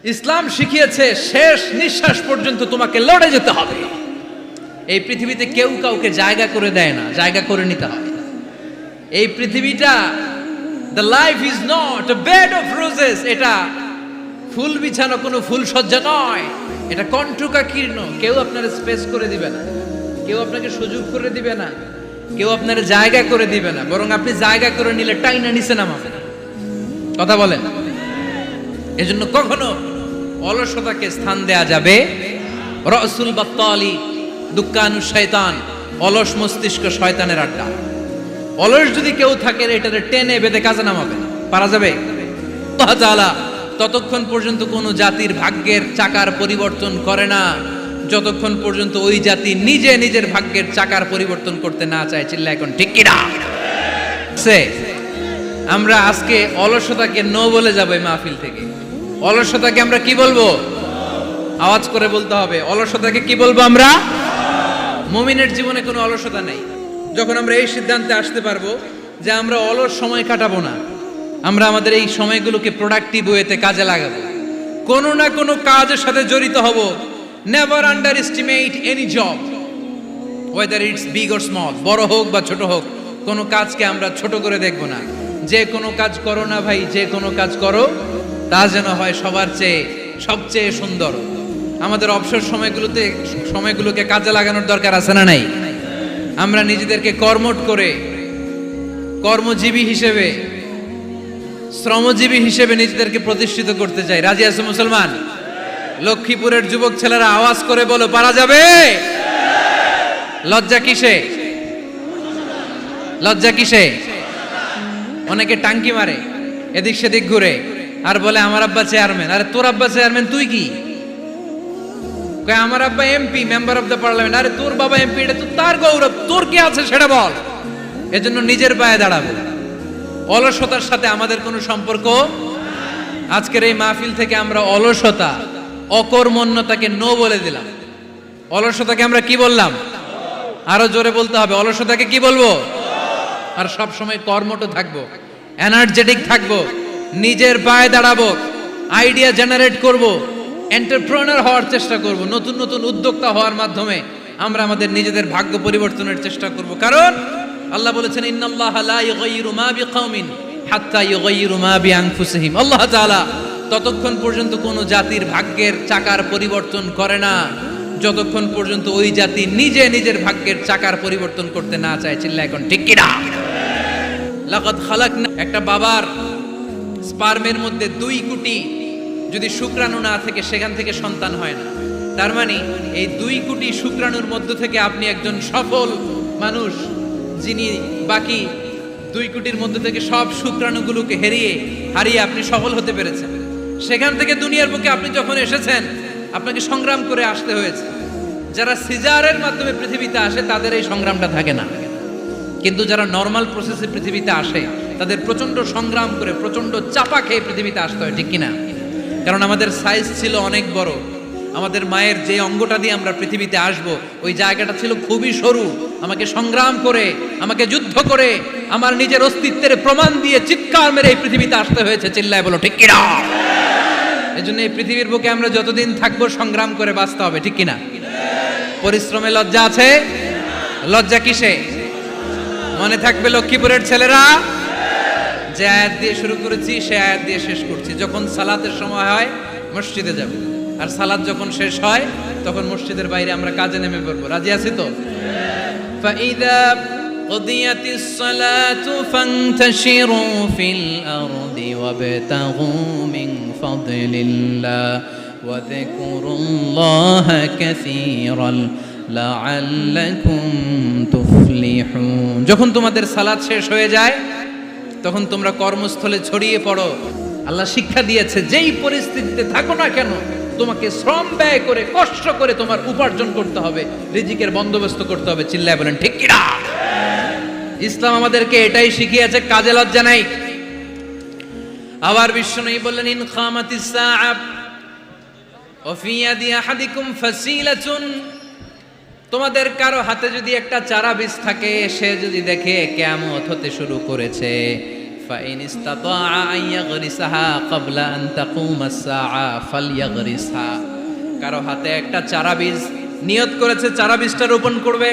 ইসলাম শিখিয়েছে শেষ নিঃশ্বাস পর্যন্ত তোমাকে লড়ে যেতে হবে। এই পৃথিবীতে কেউ কাউকে জায়গা করে দেয় না, জায়গা করে নিতে হয়। এই পৃথিবীটা, the life is not a bed of roses, এটা ফুল বিছানো কোনো ফুলসজ্জা নয়, এটা কণ্টকাকীর্ণ। কেউ আপনার স্পেস করে দিবে না, কেউ আপনাকে সুযোগ করে দিবে না, কেউ আপনার জায়গা করে দিবে না, বরং আপনি জায়গা করে নিলে টাইনা নিচে নামাবে। কথা বলেন। এজন্য কখনো অলসতাকে স্থান দেয়া যাবে। রসুল বাত্তালি দুক্কানু শয়তান, অলস মস্তিষ্ক শয়তানের আড্ডা। অলস যদি কেউ থাকে এটারে টেনে বেঁধে কাজে নামাবে, পারা যাবে? আল্লাহ তাআলা ততক্ষণ পর্যন্ত কোনো জাতির ভাগ্যের চাকার পরিবর্তন করে না যতক্ষণ পর্যন্ত ওই জাতি নিজে নিজের ভাগ্যের চাকার পরিবর্তন করতে না চায়। চিল্লা এখন ঠিক কিনা? আমরা আজকে অলসতাকে নো বলে যাবো এই মাহফিল থেকে। অলসতাকে আমরা কি বলবো? আওয়াজ করে বলতে হবে। অলসতাকে কি বলবো আমরা? মুমিনের জীবনে কোনো অলসতা নেই। যখন আমরা এই সিদ্ধান্তে আসতে পারবো যে আমরা অলস সময় কাটাবো না, আমরা আমাদের এই সময়গুলোকে প্রোডাক্টিভ ওয়েতে কাজে লাগাবো, কোনো না কোনো কাজের সাথে জড়িত হব। Never under estimate any job, whether it's big or small, বড় হোক বা ছোট হোক, কোনো কাজকে আমরা ছোট করে দেখবো না। যে কোনো কাজ করো না ভাই, যে কোনো কাজ করো তা যেন হয় সবার চেয়ে সবচেয়ে সুন্দর। আমাদের অবসর সময়গুলোকে কাজে লাগানোর দরকার আছে না নাই? আমরা নিজেদেরকে কর্মঠ করে, কর্মজীবী হিসেবে, শ্রমজীবী হিসেবে নিজেদেরকে প্রতিষ্ঠিত করতে চাই। রাজি আছে মুসলমান? লক্ষ্মীপুরের যুবক ছেলেরা আওয়াজ করে বলো, পারা যাবে? লজ্জা কিসে? লজ্জা কিসে? অনেকে টাঙ্কি মারে, এদিক সেদিক ঘুরে, আর বলে আমার আব্বা চেয়ারম্যান। আরে তোর আব্বা চেয়ারম্যান, তুই কি? আমার আব্বা MP, member of the parliament. আরে তোর বাবা এমপি, এটা তো তার গৌরব, তোর কি আছে সেটা বল। এজন্য নিজের পায়ে দাঁড়াবো। অলসতার সাথে আমাদের কোনো সম্পর্ক। আজকের এই মাহফিল থেকে আমরা অলসতা, অকর্মণ্যতাকে নো বলে দিলাম। অলসতাকে আমরা কি বললাম? আরো জোরে বলতে হবে। অলসতাকে কি বলবো? আর সব সময় কর্মঠ থাকবো, এনার্জেটিক থাকবো, নিজের পায়ে দাঁড়াবো, আইডিয়া জেনারেট করব, এন্টারপ্রেনার হওয়ার চেষ্টা করব, নতুন নতুন উদ্যোক্তা হওয়ার মাধ্যমে আমরা আমাদের নিজেদের ভাগ্য পরিবর্তনের চেষ্টা করব। কারণ আল্লাহ বলেছেন, ইন্নাল্লাহা লা ইউগাইয়িরু মা বিকাওমিন হাত্তা ইউগাইয়িরু মা বিআনফুসিহিম। আল্লাহ তাআলা ততক্ষণ পর্যন্ত কোনো জাতির ভাগ্যের চাকার পরিবর্তন করে না যতক্ষণ পর্যন্ত ওই জাতি নিজে নিজের ভাগ্যের চাকার পরিবর্তন করতে না চায়। চিল্লা এখন ঠিক কিনা? লাকাদ খালাকনা, একটা বাবার স্পার্মের মধ্যে 2 কোটি যদি শুক্রাণু না থেকে সেখান থেকে সন্তান হয় না। তার মানে এই 2 কোটি শুক্রাণুর মধ্য থেকে আপনি একজন সফল মানুষ, যিনি বাকি 2 কোটির মধ্য থেকে সব শুক্রাণুগুলোকে হারিয়ে আপনি সফল হতে পেরেছেন। সেখান থেকে দুনিয়ার বুকে আপনি যখন এসেছেন, আপনাকে সংগ্রাম করে আসতে হয়েছে। যারা সিজারের মাধ্যমে পৃথিবীতে আসে তাদের এই সংগ্রামটা থাকে না, কিন্তু যারা নর্মাল প্রসেসে পৃথিবীতে আসে তাদের প্রচন্ড সংগ্রাম করে, প্রচন্ড চাপা খেয়ে পৃথিবীতে আসতে হয়। ঠিক কিনা? কারণ আমাদের সাইজ ছিল অনেক বড়। আমাদের মায়ের যে অঙ্গটা দিয়ে আমরা পৃথিবীতে আসব, ওই জায়গাটা ছিল খুবই সরু। আমাকে সংগ্রাম করে, আমাকে যুদ্ধ করে, আমার নিজের অস্তিত্বের প্রমাণ দিয়ে চিৎকার মেরে এই পৃথিবীতে আসতে হয়েছে। চিল্লায় বলো ঠিক কিনা? এজন্য এই পৃথিবীর বুকে আমরা যতদিন থাকবো সংগ্রাম করে বাঁচতে হবে। ঠিক কিনা? পরিশ্রমে লজ্জা আছে? লজ্জা কিসে? মনে থাকবে লক্ষ্মীপুরের ছেলেরা, যে আয়াত দিয়ে শুরু করেছি সে আয়াত দিয়ে শেষ করছি। যখন সালাতের সময় হয় মসজিদে যাব, আর সালাত যখন শেষ হয় তখন মসজিদের বাইরে আমরা কাজে নেমে পড়বো। রাজি আছি তো? ফাইদা কুদিয়াতিস সালাতু ফান্তাশিরু ফিল আরদি ওয়াবতাগু মিন ফাদলিল্লাহ ওয়া যিকুরুল্লাহা কাসীরান লাআল্লাকুম তুফলিহুন। যখন তোমাদের সালাত শেষ হয়ে যায় তখন তোমরা কর্মস্থলে ছড়িয়ে পড়ো। আল্লাহ শিক্ষা দিয়েছে, যেই পরিস্থিতিতে থাকো না কেন তোমাকে শ্রম ব্যয় করে, কষ্ট করে তোমার উপার্জন করতে হবে, রিজিকের বন্দোবস্ত করতে হবে। চিল্লায় বলেন ঠিক কিনা? ইসলাম আমাদেরকে এটাই শিখিয়েছে, কাজে লজ্জা নাই। আবার বিশ্বনবী বললেন, ইন খামাতিস সাআ ওয়া ফি ইয়াদি আহাদিকুম ফাসিলাতুন, তোমাদের কারো হাতে যদি একটা চারা বীজ থাকে, সে যদি দেখে কিয়ামত হতে শুরু করেছে, ফাইন ইসতাতাআ আন ইয়াগরিসাহা ক্বাবলা আন তাকুমাস সাআ ফালইয়াগরিসহা। কারো হাতে একটা চারা বীজ নিয়ত করেছে, চারা বীজটা রোপণ করবে।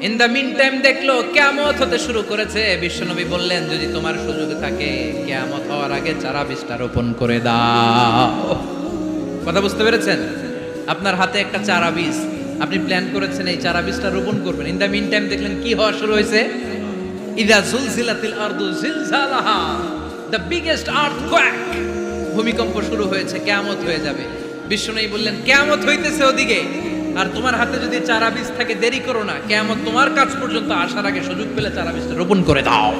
ইন দ্য মিন টাইম দেখলো কিয়ামত হতে শুরু করেছে। বিশ্বনবী বললেন, যদি তোমার সুযোগ থাকে কিয়ামত হওয়ার আগে চারা বীজটা রোপণ করে দাও। কথা বুঝতে পেরেছেন? আপনার হাতে একটা চারা বীজ, আপনি প্ল্যান করেছেন এই চারা বীজটা রোপণ করবেন। ইন দ্য মিন টাইম দেখলেন কি হওয়া শুরু হয়েছে? ইযা জুলজিলাতিল আরদু জিলজালাহা, দ্য বিগেস্ট আর্থকোয়েক, ভূমিকম্প শুরু হয়েছে, কিয়ামত হয়ে যাবে। বিশ্বনবী বললেন, কিয়ামত হইতেছে ওদিকে, আর তোমার হাতে যদি চারা বীজ থাকে দেরি করো না, কিয়ামত তোমার কাছ পর্যন্ত আসার আগে সুযোগ পেলে চারা বীজটা রোপণ করে দাও।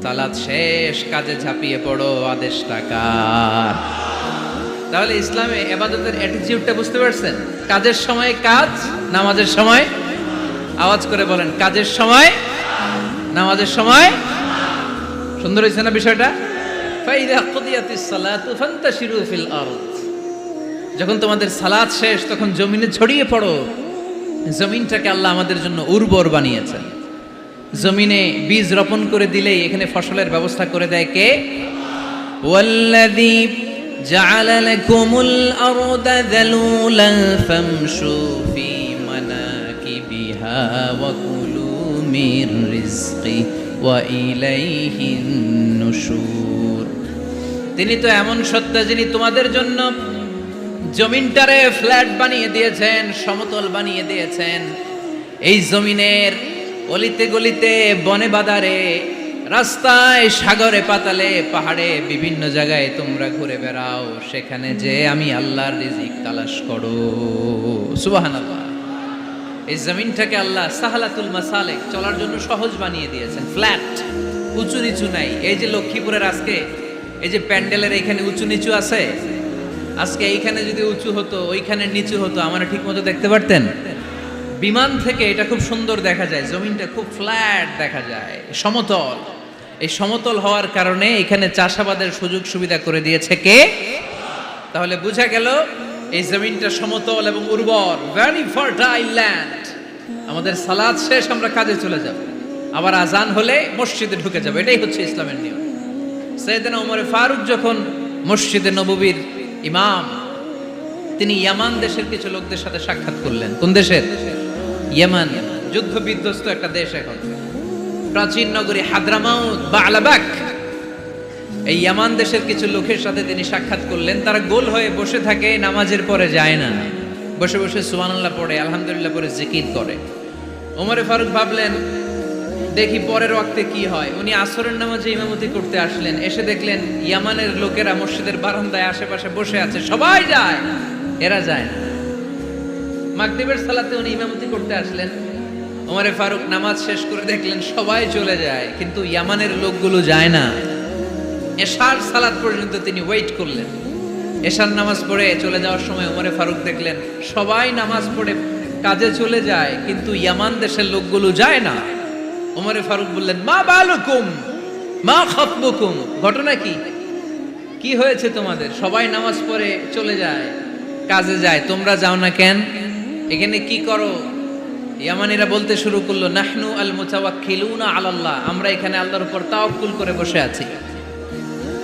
সালাত শেষ, কাজে ঝাঁপিয়ে পড়ো, আদেশটা কার? তাহলে ইসলামে ইবাদতের অ্যাটিটিউডটা বুঝতে পারছেন? কাজের সময় কাজ, নামাজের সময়, আওয়াজ করে বলেন, কাজের সময়, নামাজের সময়। সুন্দর হয়েছে না বিষয়টা? ফাইদা কুদিয়াতিস সালাতু ফান্তাশিরু ফিল আরদ, যখন তোমাদের সালাত শেষ তখন জমিনে ছড়িয়ে পড়ো। জমিনটাকে আল্লাহ আমাদের জন্য উর্বর বানিয়েছেন। জমিনে বীজ রোপণ করে দিলেই এখানে ফসলের ব্যবস্থা করে দেয় কে? ওয়াল্লাযী জাআলা লাকুমুল আরদা যালুলান ফামশু ফি মানাকিবিহা ওয়া কুলু মির রিজকি ওয়া ইলাইহিন নুশুর। তিনি তো এমন সত্তা যিনি তোমাদের জন্য জমিনটারে ফ্ল্যাট বানিয়ে দিয়েছেন, সমতল বানিয়ে দিয়েছেন। এই জমিনের অলিতে গলিতে, বনে বাদারে, রাস্তায়, সাগরে, পাতালে, পাহাড়ে, বিভিন্ন জায়গায় তোমরা ঘুরে বেড়াও, সেখানে যে আমি আল্লাহর রিজিক তালাশ করো। সুবহানাল্লাহ। এই জমিনটাকে আল্লাহ সাহালাতুল মাসালিক, চলার জন্য সহজ বানিয়ে দিয়েছেন, ফ্ল্যাট, উঁচু নিচু নাই। এই যে লক্ষ্মীপুরের আজকে এই যে প্যান্ডেলের এখানে উঁচু নিচু আছে, আজকে এইখানে যদি উঁচু হতো ওইখানে নিচু হতো, আমরা ঠিক মতো দেখতে পারতেন? বিমান থেকে এটা খুব সুন্দর দেখা যায়, জমিনটা খুব ফ্ল্যাট দেখা যায়, সমতল। এই সমতল হওয়ার কারণে এখানে চাষাবাদের সুযোগ সুবিধা করে দিয়েছে কে? তাহলে বোঝা গেল এই জমিনটা সমতল এবং উর্বর, ভেরি ফার্টাইল ল্যান্ড। আমাদের সালাত শেষ আমরা কাজে চলে যাব, আবার আজান হলে মসজিদে ঢুকে যাব। এটাই হচ্ছে ইসলামের নিয়ম। সাইয়েদনা ওমর ফারুক যখন মসজিদে নববীর ইমাম, তিনি ইয়ামান দেশের কিছু লোকদের সাথে সাক্ষাৎ করলেন। কোন দেশের? ইয়ামান, যুদ্ধ বিধ্বস্ত একটা দেশ এখন। প্রাচীন নগরী হাদ্রামাউত বা আলাবাক, এই ইয়ামান দেশের কিছু লোকের সাথে তিনি সাক্ষাৎ করলেন। তারা গোল হয়ে বসে থাকে, নামাজের পরে যায় না, বসে বসে সুবহানাল্লাহ পড়ে, আলহামদুলিল্লাহ পড়ে জিকির করে। ওমরে ফারুক ভাবলেন, দেখি পরের ওয়াক্তে কি হয়। উনি আসরের নামাজে ইমামতি করতে আসলেন, এসে দেখলেন ইয়ামানের লোকেরা মসজিদের বারান্দায় আশেপাশে বসে আছে, সবাই যায়, এরা যায় না। মাগরিবের সালাতে উনি ইমামতি করতে আসলেন, ওমরে ফারুক নামাজ শেষ করে দেখলেন সবাই চলে যায়, কিন্তু ইয়ামানের লোকগুলো যায় না। এশার সালাত পর্যন্ত তিনি ওয়েট করলেন। এশার নামাজ পড়ে চলে যাওয়ার সময় ওমরে ফারুক দেখলেন সবাই নামাজ পড়ে কাজে চলে যায়, কিন্তু ইয়ামান দেশের লোকগুলো যায় না। ওমরে ফারুক বললেন, মা বালুকুম মা খাতবুকুম, ঘটনা কি? কি হয়েছে তোমাদের? সবাই নামাজ পড়ে চলে যায়, কাজে যায়, তোমরা যাও না কেন? এখানে কি করো? ইয়ামানিরা বলতে শুরু করলো, নাহনু আল মুতাওয়াক্কিলুনা আলাল্লাহ, আমরা এখানে আল্লাহর উপর তাওয়াক্কুল করে বসে আছি।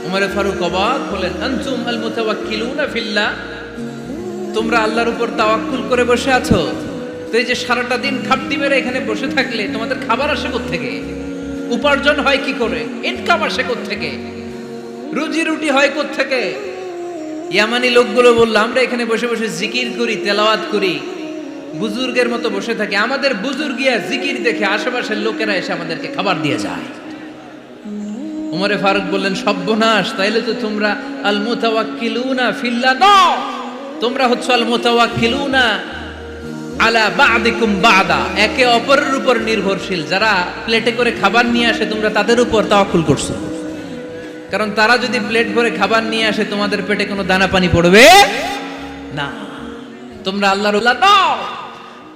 ওমরে ফারুক অবাক হলেন, আনতুম আল মুতাওয়াক্কিলুনা ফিল্লাহ, তোমরা আল্লাহর উপর তাওয়াক্কুল করে বসে আছো? তো এই যে সারাটা দিন খাপটি মেরে এখানে বসে থাকলে তোমাদের খাবার আসে কোত্থেকে? উপার্জন হয় কি করে? ইনকাম আসে কোত্থেকে? রুজি রুটি হয় কোত্থেকে? ইয়ামানি লোকগুলো বলল, আমরা এখানে বসে বসে জিকির করি, তেলাওয়াত করি, বুজুর্গের মতো বসে থাকি। আমাদের বুজুর্গিয়া জিকির দেখে আশেপাশের লোকেরা এসে আমাদেরকে খাবার দিয়ে যায়। ওমরে ফারুক বললেন, সর্বনাশ, তাইলে তো তোমরা আল মুতাওয়াক্কিলুনা ফিল্লাহ নও, তোমরা হচ্ছে আল মুতাওয়াক্কিলুনা আলা বা'দিকুম বা'দা, একে অপরের উপর নির্ভরশীল। যারা প্লেটে করে খাবার নিয়ে আসে তোমরা তাদের উপর তাওয়াক্কুল করছো, কারণ তারা যদি প্লেট ভরে খাবার নিয়ে আসে তোমাদের পেটে কোনো দানা পানি পড়বে না। তোমরা আল্লাহর উল্লাহ নাও,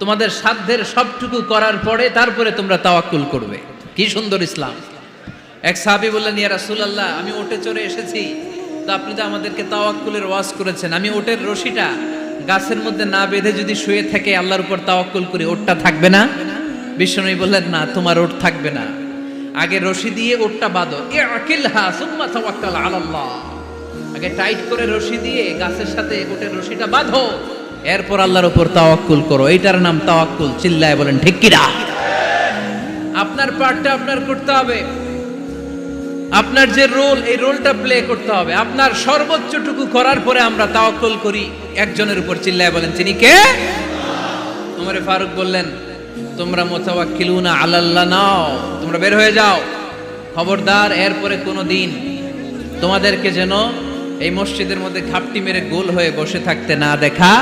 তোমাদের সাধ্যের সবটুকু করার পরে তারপরে তোমরা তাওয়াক্কুল করবে। কি সুন্দর ইসলাম! এক সাহাবী বললেন, ইয়া রাসূলুল্লাহ, আমি ওটে চড়ে এসেছি, তো আপনি তো আমাদেরকে তাওয়াক্কুলের ওয়াজ করেছেন, আমি ওটের রশিটা গাছের মধ্যে না বেঁধে যদি শুয়ে থাকে আল্লাহর উপর তাওয়াক্কুল করি, ওটটা থাকবে না? বিশ্বনবী বললেন, না, তোমার ওট থাকবে না। আগে রশি দিয়ে ওটটা বাঁধো, ইআকিলহা সুম্মা তাওয়াক্কাল আলাল্লাহ। আগে টাইট করে রশি দিয়ে গাছের সাথে ওটের রশিটা বাঁধো, এরপর আল্লাহর উপর তাওয়াক্কুল করো। এইটার নাম তাওয়াক্কুল। চিল্লায় বলেন ঠিক কি না? আপনার পার্টটা আপনার করতে হবে, আপনার যে রোল, এই রোলটা প্লে করতে হবে। আপনার সর্বোচ্চটুকু করার পরে আমরা তাওয়াক্কুল করি একজনের উপর। চিল্লায় বলেন তিনি কে? ওমর ফারুক বললেন, তোমরা মুতাওয়াক্কিলুনা আলাল্লাহ নাও, তোমরা বের হয়ে যাও। খবরদার এরপরে কোনো দিন তোমাদেরকে যেন এই মসজিদের মধ্যে ঘাপটি মেরে গোল হয়ে বসে থাকতে না দেখা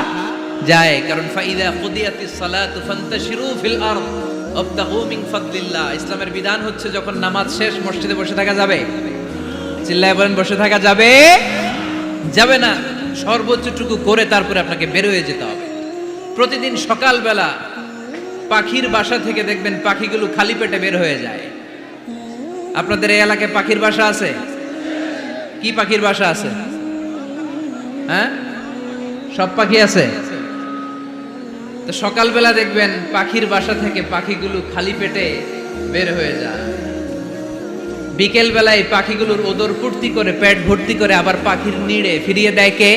যায়। কারণ ফাইদা কুদিয়াতিস সালাতু ফান্তাশিরু ফিল আরদ ওয়াবতাগু মিন ফাদলিল্লাহ। ইসলামের বিধান হচ্ছে যখন নামাজ শেষ মসজিদে বসে থাকা যাবে। চিল্লায় বলেন বসে থাকা যাবে? যাবে না। সর্বোচ্চটুকু করে তারপরে আপনাকে বের হয়ে যেতে হবে। প্রতিদিন সকালবেলা পাখির বাসা থেকে দেখবেন পাখিগুলো খালি পেটে বের হয়ে যায়। আপনাদের এই এলাকায় পাখির বাসা আছে? কি পাখির বাসা আছে? হ্যাঁ, সব পাখি আছে। তো সকালবেলা দেখবেন পাখির বাসা থেকে পাখিগুলো খালি পেটে বের হয়ে যায়। বিকেল বেলায় পাখিগুলোর ওদর ফুর্তি করে পেট ভর্তি করে আবার পাখির নিড়ে ফিরিয়ে দেয় কে?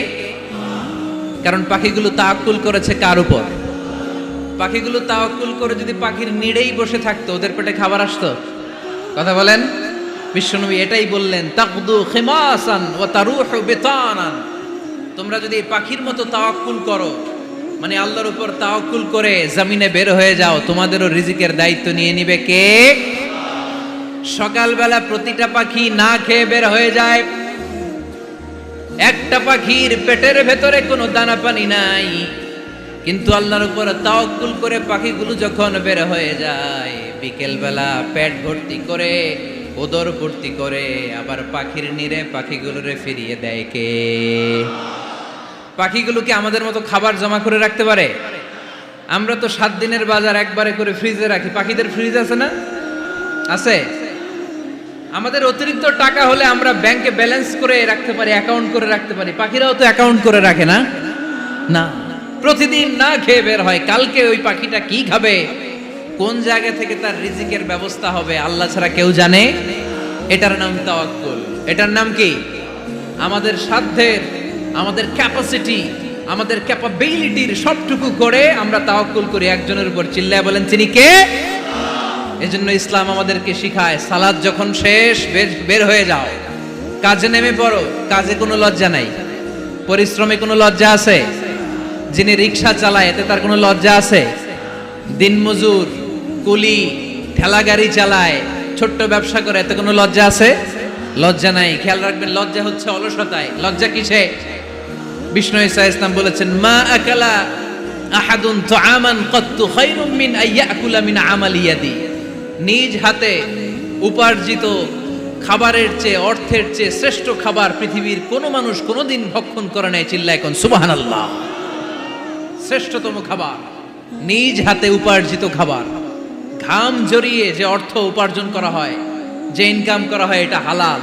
কারণ পাখিগুলো তাওয়াক্কুল করেছে কার উপর? পাখিগুলো তাওয়াক্কুল করে যদি পাখির নিড়েই বসে থাকতো, ওদের পেটে খাবার আসতো? কথা বলেন। বিশ্বনবী এটাই বললেন, তাকদু খিমাসান ওয়া তারুহু বিতানান। তোমরা যদি পাখির মতো তাওয়াক্কুল করো, মানে আল্লাহর উপর তাওয়াক্কুল করে জমিনে বের হয়ে যাও, তোমাদেরও রিজিকের দায়িত্ব নিয়ে নিবে কে? সকালবেলা প্রতিটা পাখি না খেয়ে বের হয়ে যায়। একটা পাখির পেটের ভেতরে কোনো দানা পানি নাই, কিন্তু আল্লাহর উপর তাওয়াক্কুল করে পাখিগুলো যখন বের হয়ে যায়, বিকেল বেলা পেট ভর্তি করে ওদর ভর্তি করে আবার পাখির নিরে পাখিগুলোরে ফিরিয়ে দেয় কে? পাখিগুলো কি আমাদের মতো খাবার জমা করে রাখতে পারে? আমরা তো 7 দিনের বাজার একবারে করে ফ্রিজে রাখি। পাখিদের ফ্রিজ আছে না? আছে। আমাদের অতিরিক্ত টাকা হলে আমরা ব্যাংকে ব্যালেন্স করে রাখতে পারি, অ্যাকাউন্ট করে রাখতে পারি। পাখিরাও তো অ্যাকাউন্ট করে রাখে না? না, প্রতিদিন না খেয়ে বের হয়। কালকে ওই পাখিটা কি খাবে, কোন জায়গা থেকে তার রিজিকের ব্যবস্থা হবে আল্লাহ ছাড়া কেউ জানে। এটার নাম তাওয়াক্কুল। এটার নাম কি? আমাদের সাধ্যের, আমাদের ক্যাপাসিটি, আমাদের ক্যাপাবিলিটির সবটুকু করে আমরা তাওয়াক্কুল করি একজনের উপর। চিল্লায় বলেন তিনি কে? এজন্য ইসলাম আমাদেরকে শিখায়, সালাত যখন শেষ বের হয়ে যাও, কাজে নেমে পড়ো। কাজে কোনো লজ্জা নাই, পরিশ্রমে কোনো লজ্জা আছে? যিনি রিক্সা চালায় এতে তার কোনো লজ্জা আছে? দিনমজুর, কুলি, ঠেলা গাড়ি চালায়, ছোট্ট ব্যবসা করে, এতে কোনো লজ্জা আছে? লজ্জা নাই। খেয়াল রাখবেন, লজ্জা হচ্ছে অলসতায়। লজ্জা কিসে? বিষ্ণু ঈসা ইসলাম বলেছেন, মা আকালা আহাদুন তুআমান কাত্তু খায়রুম মিন আইয়াকুলা মিন আমালি ইয়াদি। নিজ হাতে উপার্জিত খাবারের চেয়ে, অর্থের চেয়ে শ্রেষ্ঠ খাবার পৃথিবীর কোনো মানুষ কোনোদিন ভক্ষণ করে নাই। চিল্লায় কোন সুবহানাল্লাহ। শ্রেষ্ঠতম খাবার নিজ হাতে উপার্জিত খাবার। ঘাম জড়িয়ে যে অর্থ উপার্জন করা হয়, যে ইনকাম করা হয়, এটা হালাল।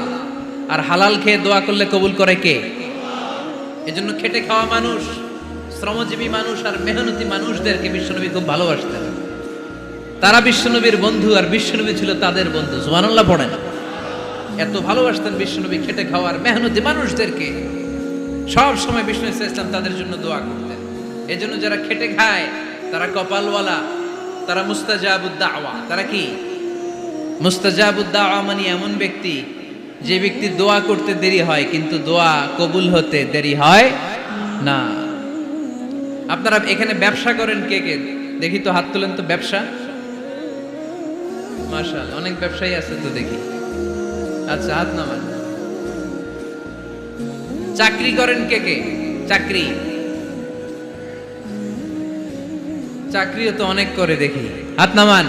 আর হালাল খেয়ে দোয়া করলে কবুল করে কে? এজন্য খেটে খাওয়া মানুষ, শ্রমজীবী মানুষ আর মেহনতি মানুষদেরকে বিশ্বনবী খুব ভালোবাসতেন। তারা বিশ্বনবীর বন্ধু আর বিশ্বনবী ছিল তাদের বন্ধু। সুবহানাল্লাহ পড়েন। এত ভালোবাসতেন বিশ্বনবী খেটে খাওয়ার মেহনতি মানুষদেরকে। সব সময় বিষ্ণু ইসলাম তাদের জন্য দোয়া করতেন। এজন্য যারা খেটে খায় তারা কপালওয়ালা, তারা মুস্তাজাবুদ দাওয়া। তারা কি? মুস্তাজাবুদ দাওয়া মানে এমন ব্যক্তি যে ব্যক্তি দোয়া করতে দেরি হয় কিন্তু দোয়া কবুল হতে দেরি হয় না। আপনারা এখানে ব্যবসা করেন কে কে? দেখি তো, হাত তোলেন তো। ব্যবসা, মাশাআল্লাহ, অনেক ব্যবসায়ী আছে তো দেখি। আচ্ছা, হাত নামান। চাকরি করেন কে কে? চাকরি, চাকরিও তো অনেক করে দেখি, হাত নামান।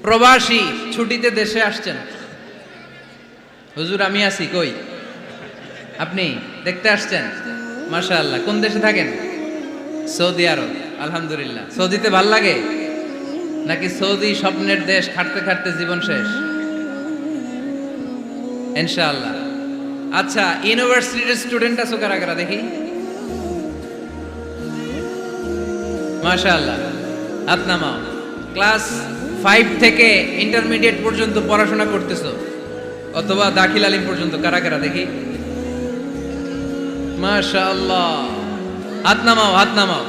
প্রবাসী, ছুটিতে দেশে আসছেন। হুজুর আমি আছি, কই? আপনি দেখতে আসছেন? মাশাআল্লাহ। কোন দেশে থাকেন? সৌদি আরব। আলহামদুলিল্লাহ। সৌদিতে ভাল লাগে নাকি সৌদি স্বপ্নের দেশ, খাটতে খাটতে জীবন শেষ? ইনশাআল্লাহ। আচ্ছা, ইউনিভার্সিটির স্টুডেন্ট আছো কারা কারা দেখি? মাশাআল্লাহ, হাত নামাও। ক্লাস 5 থেকে ইন্টারমিডিয়েট পর্যন্ত পড়াশোনা করতেছো অথবা দাখিল আলিম পর্যন্ত, কারা কারা দেখি? মাশাআল্লাহ, হাত নামাও, হাত নামাও।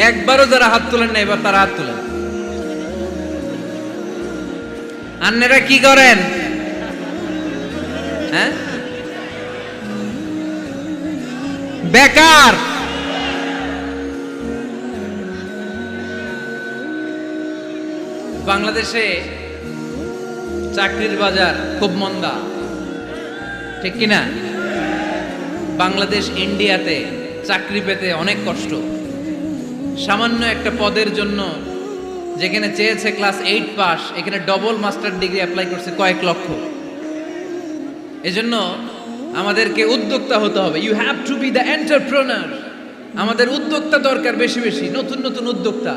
একবারও যারা হাত তুলেন না এবার তারা হাত তুলেন। আন্নেরা কি করেন? হ্যাঁ, বেকার। বাংলাদেশে চাকরির বাজার খুব মন্দা, ঠিক কিনা? বাংলাদেশ ইন্ডিয়াতে চাকরি পেতে অনেক কষ্ট। সামান্য একটা পদের জন্য যেখানে চেয়েছে ক্লাস 8 পাস, এখানে ডবল মাস্টার ডিগ্রি অ্যাপ্লাই করছে কয়েক লক্ষ। এজন্য আমাদেরকে উদ্যোক্তা হতে হবে। You have to be the entrepreneur. আমাদের উদ্যোক্তা দরকার, বেশি বেশি নতুন নতুন উদ্যোক্তা।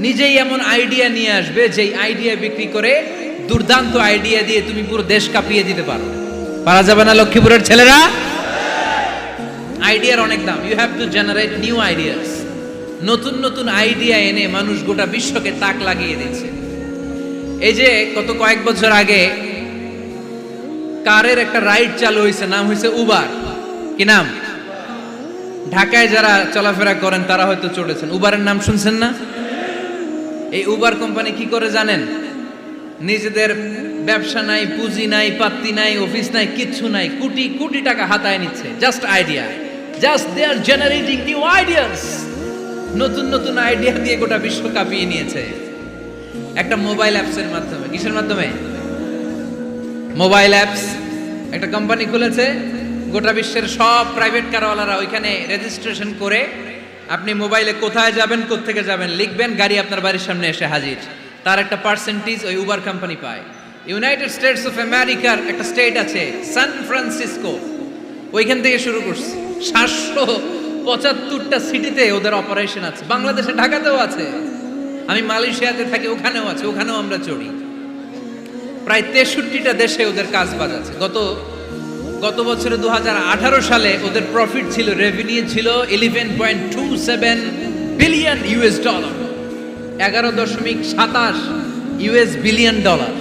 নিজেই এমন আইডিয়া নিয়ে আসবে যেই আইডিয়া বিক্রি করে দুর্দান্ত আইডিয়া দিয়ে তুমি পুরো দেশ কাঁপিয়ে দিতে পারো। পারা যাবে না লক্ষ্মীপুরের ছেলেরা? আইডিয়ার অনেক দাম। You have to generate new ideas. নতুন নতুন আইডিয়া এনে মানুষ গোটা বিশ্বকে তাক লাগিয়ে দিচ্ছে। এই যে কত কয়েক বছর আগে কারের একটা রাইড চালু হয়েছে, নাম হয়েছে উবার। কি নাম? ঢাকায় যারা চলাফেরা করেন তারা হয়তো চড়েছেন। উবারের নাম শুনছেন না? এই উবার কোম্পানি কি করে জানেন? নিজেদের ব্যবসা নাই, পুঁজি নাই, পাত্তি নাই, অফিস নাই, কিচ্ছু নাই, কোটি কোটি টাকা হাতায় নিচ্ছে। Just idea, just they are generating new ideas. নতুন নতুন আইডিয়া দিয়ে গোটা বিশ্ব কাঁপিয়ে নিয়েছে একটা মোবাইল অ্যাপসের মাধ্যমে। কিসের মাধ্যমে? Mobile apps. একটা কোম্পানি খুলেছে, গোটা বিশ্বের সব প্রাইভেট কারওয়ালারা ওইখানে রেজিস্ট্রেশন করে আপনি মোবাইলে কোথায় যাবেন, কোত্থেকে যাবেন লিখবেন, গাড়ি আপনার বাড়ির সামনে এসে হাজির। তার একটা পার্সেন্টেজ ওই উবার কোম্পানি পায়। ইউনাইটেড স্টেটস অফ আমেরিকার একটা স্টেট আছে সান ফ্রান্সিসকো, ওইখান থেকে শুরু করছে। 775টা সিটিতে ওদের অপারেশন আছে। বাংলাদেশে ঢাকাতেও আছে। আমি মালয়েশিয়াতে থাকি, ওখানেও আছে, ওখানেও আমরা চড়ি। প্রায় 63টা দেশে ওদের কাজ বাজ আছে। গত বছরে 2018 সালে ওদের প্রফিট ছিল, রেভিনিউ ছিল 11.27 billion US dollar, 11.27 US billion dollar.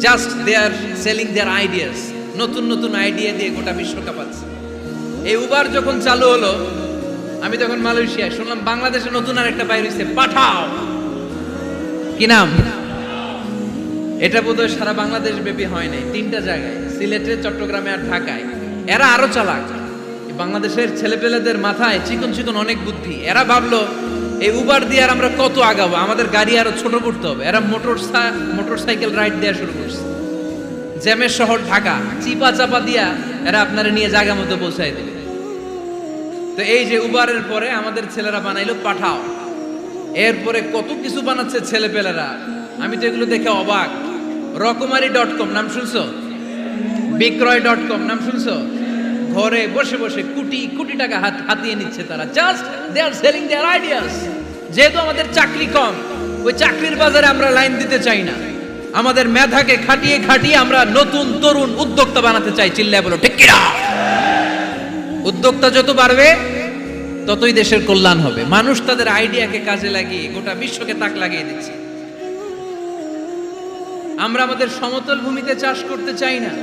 Just they are selling their ideas. নতুন নতুন আইডিয়া দিয়ে গোটা বিশ্ব কাঁপাচ্ছে। এই উবার যখন চালু হলো, আমি তখন মালয়েশিয়ায় শুনলাম বাংলাদেশে নতুন আরেকটা বাইর হইছে, পাঠাও। কি নাম? এটা বোধহয় সারা বাংলাদেশ ব্যাপী হয় নাই, 3টা জায়গায়, সিলেটে, চট্টগ্রামে আর ঢাকায়। এরা আরো চালাক। বাংলাদেশের ছেলেপেলেদের মাথায় চিকন চিকন অনেক বুদ্ধি। এরা ভাবলো এই উবার দিয়ে আর আমরা কত আগাবো, আমাদের গাড়ি আরো ছোট করতে হবে। এরা মোটরসাইকেল রাইড দেওয়া শুরু করছে। জ্যামের শহর ঢাকা, চিপা চাপা দিয়া এরা আপনারা নিয়ে জায়গা মতো পৌঁছায় দেবে। তো এই যে উবারের পরে আমাদের ছেলেরা বানাইলো পাঠাও। এরপরে কত কিছু বানাচ্ছে ছেলেপেলেরা, আমি তো এগুলো দেখে অবাক। রকমারি.com নাম শুনছো? বিক্রয়.com নাম শুনছো? ঘরে বসে বসে কোটি কোটি টাকা হাতিয়ে নিচ্ছে তারা। Just they are selling their ideas. যেহেতু আমাদের চাকরি কম, ওই চাকরির বাজারে আমরা লাইন দিতে চাই না। আমাদের মেধাকে খাটিয়ে খাটিয়ে আমরা নতুন তরুণ উদ্যোক্তা বানাতে চাই। চিল্লায় বলো ঠিক কিনা? উদ্যোক্তা যত বাড়বে ততই দেশের কল্যাণ হবে। মানুষ তাদের আইডিয়াকে কাজে লাগিয়ে গোটা বিশ্বকে তাক লাগিয়ে দিচ্ছে। আমরা আমাদের সমতল ভূমিতে চাষ করতে চাই না।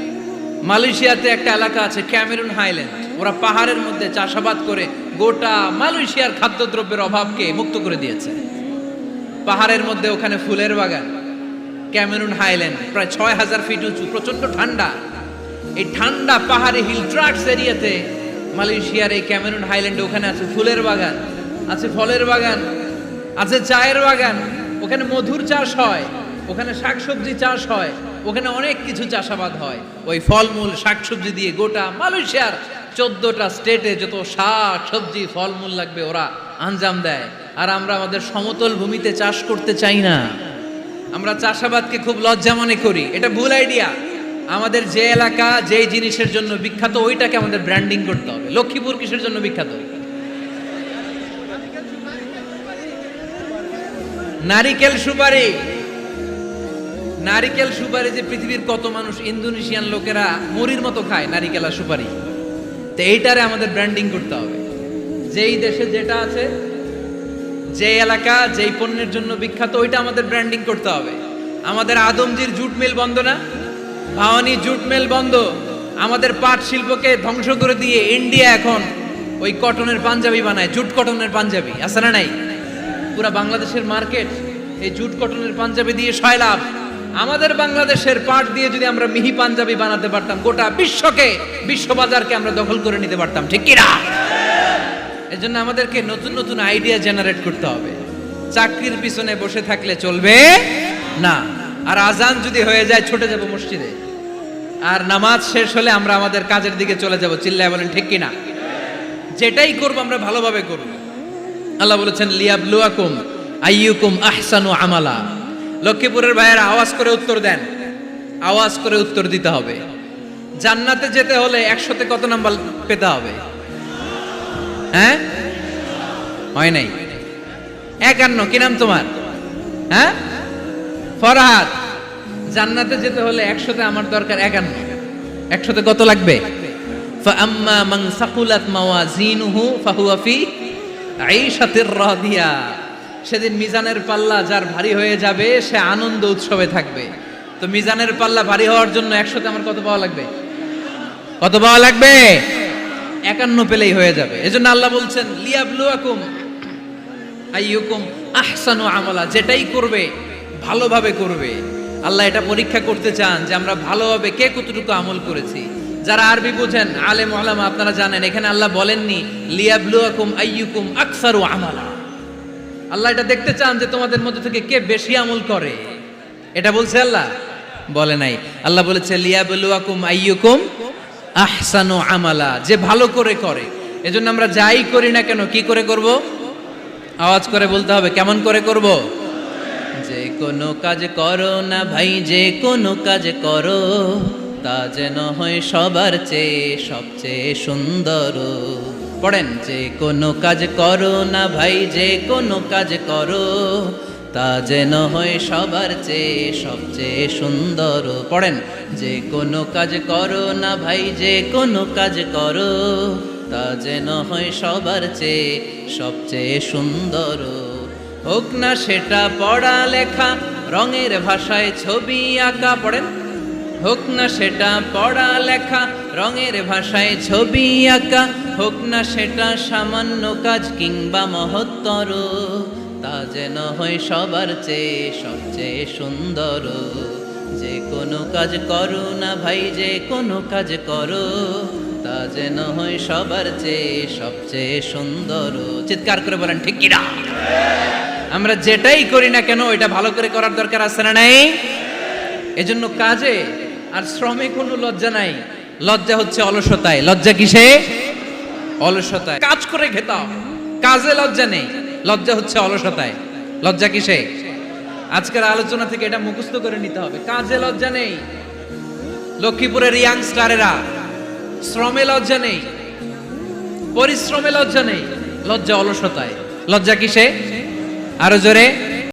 মালয়েশিয়াতে একটা এলাকা আছে ক্যামেরুন হাইল্যান্ড, ওরা পাহাড়ের মধ্যে চাষাবাদ করে গোটা মালয়েশিয়ার খাদ্যদ্রব্যের অভাবকে মুক্ত করে দিয়েছে। পাহাড়ের মধ্যে ওখানে ফুলের বাগান, ক্যামেরুন হাইল্যান্ড প্রায় 6000 ফিট উঁচু, প্রচন্ড ঠান্ডা। এই ঠান্ডা পাহাড়ি হিল ট্রাক্স এরিয়াতে মালয়েশিয়ার এই ক্যামেরুন হাইল্যান্ডে ওখানে আছে ফুলের বাগান, আছে ফলের বাগান, আছে চায়ের বাগান, ওখানে মধুর চাষ হয়, ওখানে শাকসবজি চাষ হয়, ওখানে অনেক কিছু চাষাবাদ হয়। ওই ফলমূল শাকসবজি দিয়ে গোটা মালয়েশিয়ার 14টা স্টেটে যত শাক সবজি ফলমূল লাগবে ওরা আঞ্জাম দেয়। আর আমরা আমাদের সমতল ভূমিতে চাষ করতে চাই না। আমরা চাষাবাদকে খুব লজ্জা মনে করি। এটা ভুল আইডিয়া। আমাদের যে এলাকা যেই জিনিসের জন্য বিখ্যাত ওইটাকে আমাদের ব্র্যান্ডিং করতে হবে। লক্ষ্মীপুর কিসের জন্য বিখ্যাত? নারিকেল সুপারি। নারিকেল সুপারি যে পৃথিবীর কত মানুষ, ইন্দোনেশিয়ান লোকেরা মুড়ির মতো খায় নারিকেল আর সুপারি। তো এইটারে আমাদের ব্র্যান্ডিং করতে হবে। যেই দেশে যেটা আছে, যে এলাকা যেই পণ্যের জন্য বিখ্যাত ওইটা আমাদের ব্র্যান্ডিং করতে হবে। আমাদের আদমজির জুট মিল বন্ধ না, ভাওয়ানি জুট মিল বন্ধ, আমাদের পাট শিল্পকে ধ্বংস করে দিয়ে ইন্ডিয়া এখন ওই কটনের পাঞ্জাবি বানায়, জুট কটনের পাঞ্জাবি, আছে না নাই? পুরা বাংলাদেশের মার্কেট এই জুট কটনের পাঞ্জাবি দিয়ে সয়লাভ। আমাদের বাংলাদেশের পাট দিয়ে যদি আমরা মিহি পাঞ্জাবি বানাতে পারতাম, গোটা বিশ্ববাজারকে আমরা দখল করে নিতে পারতাম, ঠিক কি না? এজন্য আমাদেরকে নতুন নতুন আইডিয়া জেনারেট করতে হবে। চাকরির পিছনে বসে থাকলে চলবে না। আর আজান যদি হয়ে যায় ছুটে যাব মসজিদে, আর নামাজ শেষ হলে আমরা আমাদের কাজের দিকে চলে যাব। চিল্লায় বলেন ঠিক কি না? যেটাই করব আমরা ভালোভাবে করব। আল্লাহ বলেছেন লিয়াবলুয়াকুম আইয়ুকুম আহসানু আমালা। লক্ষ্মীপুরের ভাইয়েরা আওয়াজ করে উত্তর দেন, আওয়াজ করে উত্তর দিতে হবে। জান্নাতে যেতে হলে 100তে কত নাম্বার পেতে হবে? হ্যাঁ, হয় নাই 51। কি নাম তোমার? হ্যাঁ, ফরহাদ। জান্নাতে যেতে হলে 100তে আমার দরকার 51। 100তে কত লাগবে? ফাআম্মা মান সাকুলাত মাওয়াজিনুহু ফাহুয়া ফি আইশাতির রাদিয়া। সেদিন মিজানের পাল্লা যার ভারী হয়ে যাবে সে আনন্দ উৎসবে থাকবে। তো মিজানের পাল্লা ভারী হওয়ার জন্য 100তে আমার কত পাওয়া লাগবে? কত পাওয়া লাগবে? 51 পেলেই হয়ে যাবে। এজন্য আল্লাহ বলছেন লিয়াবলুয়াকুম আইয়ুকুম আহসানু আমালা। যেটাই করবে ভালোভাবে করবে। আল্লাহ এটা পরীক্ষা করতে চান যে আমরা ভালোভাবে কে কতটুকু আমল করেছি। যারা আরবি বুঝেন আলেম ওলামা আপনারা জানেন, এখানে আল্লাহ বলেননি লিয়াবলুয়াকুম আইয়ুকুম আকসারু আমালা। আল্লাহ এটা দেখতে চান যে তোমাদের মধ্যে থেকে কে বেশি আমল করে। এটা বলছে আল্লাহ? বলে নাই। আল্লাহ বলেছে লিয়াবলুয়াকুম আইয়ুকুম আহসানু আমালা, যে ভালো করে করে। এজন্য আমরা যাই করি না কেন কি করে করব? আওয়াজ করে বলতে হবে। কেমন করে করব? যে কোনো কাজ করো না ভাই, যে কোনো কাজ করো তা যেন হয় সবার চেয়ে সবচেয়ে সুন্দর। পড়েন, যে কোনো কাজ করো না ভাই, যে কোনো কাজ করো তা যেন হয় সবার চেয়ে সবচেয়ে সুন্দর। পড়েন, যে কোনো কাজ করো না ভাই, যে কোনো কাজ করো তা যেন হয় সবার চেয়ে সবচেয়ে সুন্দর। হোক না সেটা পড়া লেখা, রঙের ভাষায় ছবি আঁকা। পড়েন, হোক না সেটা পড়া লেখা, রঙের ভাষায় ছবি আঁকা। হোক না সেটা সামান্য কাজ কিংবা মহত্তর, তা যেন হয় সবার চেয়ে সবচেয়ে সুন্দর। যে কোনো কাজ করো না ভাই, যে কোনো কাজ করো তা যেন হয় সবার চেয়ে সবচেয়ে সুন্দর। চিৎকার করে বলেন ঠিক কি না? আমরা যেটাই করি না কেন এটা ভালো করে করার দরকার আছে না নাই? এজন্য কাজে আর শ্রমে কোনো লজ্জা নাই। লজ্জা হচ্ছে অলসতায়। লজ্জা কিসে? অলসতায়। কাজ করে খেতে হবে, কাজে লজ্জা নেই। লজ্জা হচ্ছে অলসতায়। লজ্জা কিসে? আজকের আলোচনা থেকে এটা মুখস্থ করে নিতে হবে। কাজে লজ্জা নেই। লক্ষ্মীপুরের ইয়াংস্টারেরা শ্রমে লজ্জা নেই, পরিশ্রমে লজ্জা নেই। লজ্জা অলসতায়। লজ্জা কিসে? আরো জোরে।